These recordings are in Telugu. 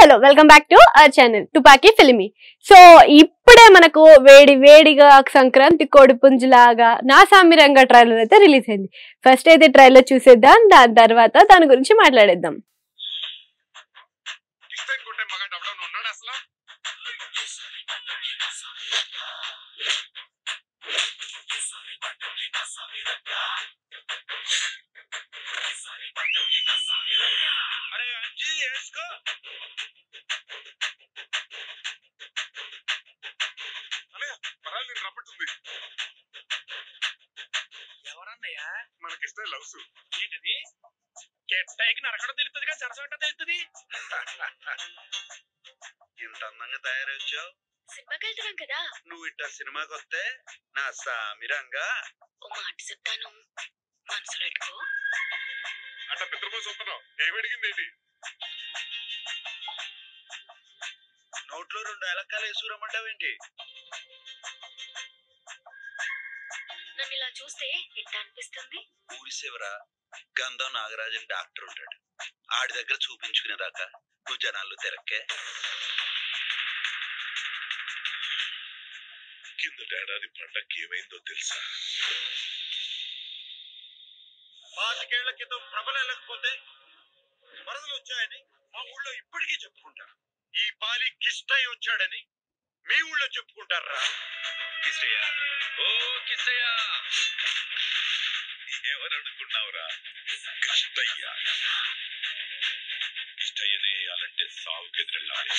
Hello welcome back to our channel తుపాకీ ఫిల్మీ. సో ఇప్పుడే మనకు వేడిగా సంక్రాంతి కోడిపుంజులాగా నా సామిరంగా ట్రైలర్ అయితే రిలీజ్ అయింది. ఫస్ట్ అయితే ట్రైలర్ చూసేద్దాం, దాని తర్వాత దాని గురించి మాట్లాడేద్దాం. ఎవరన్నయ్యా మనకిస్తే లవ్స్ ఏంటిది కెట్టాయికి నరకడం తెలుస్తుంది కానీ సరసం అంటే తెలుస్తుంది. ఇంత అందంగా తయారొచ్చావు, సినిమాకి వెళ్తున్నాం కదా. నువ్వు ఇట్లా సినిమాకి వస్తే నా సామిరంగా ఓ మాట చెప్తాను, మనసులో పెట్టుకో. అట్లా పితృపోసి వస్తున్నావు, ఏమడిగింది ఏంటి? నోట్లో 2 ఎలక్కాలు వేసుకురమ్మంటావేంటి? నన్ను ఇలా చూస్తే ఎట్లా అనిపిస్తుంది? ఊరి శివర గంధం నాగరాజన్ డాక్టర్ ఉంటాడు, ఆడి దగ్గర చూపించుకునేదాకా నువ్వు జనాల్లో తిరక్కే. కిందటేడాది పండక్కి ఏమైందో తెలుసా? 25 ఏళ్ల క్రితం ప్రభలు వెళ్ళకపోతే వరదలు వచ్చాయని మా ఊళ్ళో ఇప్పటికీ చెప్పుకుంటారు. ఈ పాలి కిష్టయ్య వచ్చాడని మీ ఊళ్ళో చెప్పుకుంటారా? కిష్టయ్య, ఓ కిష్టయ్య, ఏమని అనుకున్నావురా? కిష్టయ్య, కిష్టయ్యనే అలాంటి సావుకెదిరెళ్ళాలి.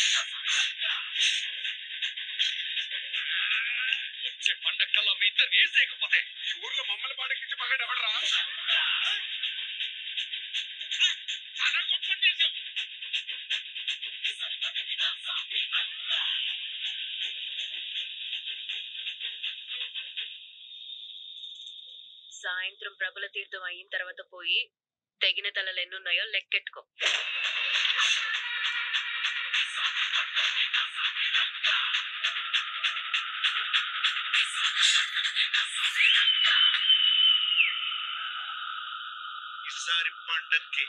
వచ్చే పండక్కల్లో మీ ఇద్దరు వేసేయకపోతే ఈ ఊర్లో మమ్మల్ని పాడకించి పగడెవడరా? చాలా గొప్ప చేశావు. సాయంత్రం ప్రభుల తీర్థం అయిన తర్వాత పోయి తెగిన తలలు ఎన్నున్నాయో లెక్కెట్టుకో. ఈసారి పండక్కి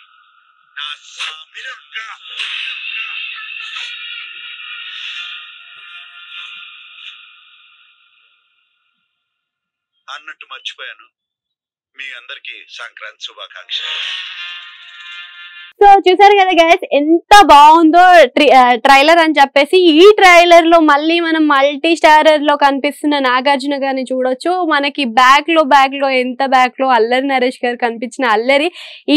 నా సామిరంగా అన్నట్టు మర్చిపోయాను. మీ అందరికి సంక్రాంతి శుభాకాంక్షలు. సో చూసారు కదా గైస్, ఎంత బాగుందో ట్రైలర్ అని చెప్పేసి. ఈ ట్రైలర్ లో మళ్ళీ మనం మల్టీ స్టారర్ లో కనిపిస్తున్న నాగార్జున గారిని చూడొచ్చు. మనకి బ్యాక్ లో ఎంత బ్యాక్ లో అల్లరి నరేష్ గారు కనిపించిన అల్లరి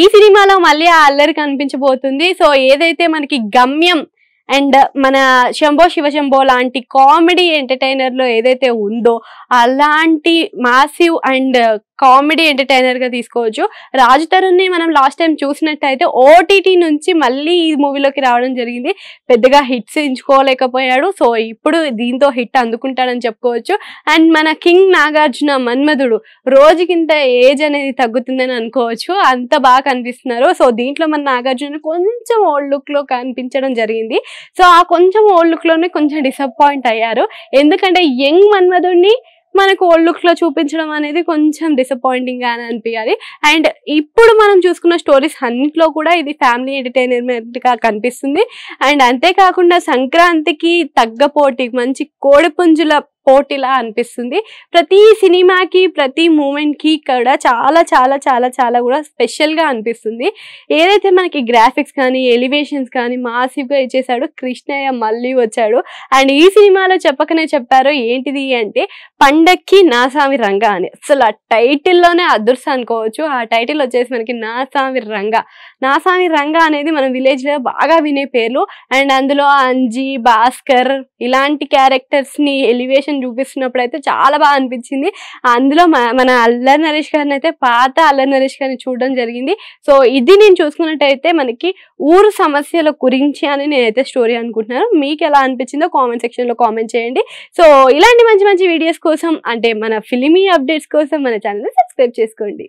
ఈ సినిమాలో మళ్ళీ ఆ అల్లరి కనిపించబోతుంది. సో ఏదైతే మనకి గమ్యం అండ్ మన శంభో శివశంభో లాంటి కామెడీ ఎంటర్టైనర్ లో ఏదైతే ఉందో అలాంటి మాసివ్ అండ్ కామెడీ ఎంటర్టైనర్ గా తీసుకోవచ్చు. రాజు తరుణ్ని మనం లాస్ట్ టైం చూసినట్టయితే ఓటీటీ నుంచి మళ్ళీ ఈ మూవీలోకి రావడం జరిగింది. పెద్దగా హిట్స్ ఎంచుకోలేకపోయాడు. సో ఇప్పుడు దీంతో హిట్ అందుకుంటాడని చెప్పుకోవచ్చు. అండ్ మన కింగ్ నాగార్జున మన్మధుడు రోజుకింత ఏజ్ అనేది తగ్గుతుందని అనుకోవచ్చు, అంత బాగా కనిపిస్తున్నారు. సో దీంట్లో మన నాగార్జున కొంచెం ఓల్డ్ లుక్ లో కనిపించడం జరిగింది. సో ఆ కొంచెం ఓల్డ్ లుక్ లోనే కొంచెం డిసప్పాయింట్ అయ్యారు. ఎందుకంటే యంగ్ మన్మధుడిని మనకు ఓల్డ్ లుక్ లో చూపించడం అనేది కొంచెం డిసప్పాయింటింగ్ గా అనిపించాలి. అండ్ ఇప్పుడు మనం చూసుకున్న స్టోరీస్ అన్నింటిలో కూడా ఇది ఫ్యామిలీ ఎంటర్టైన్మెంట్ గా కనిపిస్తుంది. అండ్ అంతేకాకుండా సంక్రాంతికి తగ్గ పోటీ, మంచి కోడిపుంజుల పోటీలా అనిపిస్తుంది. ప్రతి సినిమాకి ప్రతి మూమెంట్ కి కూడా చాలా చాలా చాలా చాలా కూడా స్పెషల్ గా అనిపిస్తుంది. ఏదైతే మనకి గ్రాఫిక్స్ కానీ ఎలివేషన్స్ కానీ మాసివ్ గా ఇచ్చేసాడు. కృష్ణయ్య మళ్ళీ వచ్చాడు. అండ్ ఈ సినిమాలో చెప్పకనే చెప్పారు ఏంటిది అంటే పండక్కి నా సామి రంగా అని. అసలు ఆ టైటిల్లోనే అదృష్టం అనుకోవచ్చు. ఆ టైటిల్ వచ్చేసి మనకి నా సామి రంగా అనేది మన విలేజ్ లో బాగా వినే పేర్లు. అండ్ అందులో అంజీ, భాస్కర్ ఇలాంటి క్యారెక్టర్స్ ని ఎలివేషన్ చూపిస్తున్నప్పుడు అయితే చాలా బాగా అనిపించింది. అందులో మన అల్లరి నరేష్ గారిని అయితే పాత అల్లరి నరేష్ గారిని చూడడం జరిగింది. సో ఇది నేను చూసుకున్నట్టయితే మనకి ఊరు సమస్యల గురించి అని నేనైతే స్టోరీ అనుకుంటున్నాను. మీకు ఎలా అనిపించిందో కామెంట్ సెక్షన్ లో కామెంట్ చేయండి. సో ఇలాంటి మంచి మంచి వీడియోస్ కోసం అంటే మన ఫిల్మీ అప్డేట్స్ కోసం మన ఛానల్ ని సబ్స్క్రైబ్ చేసుకోండి.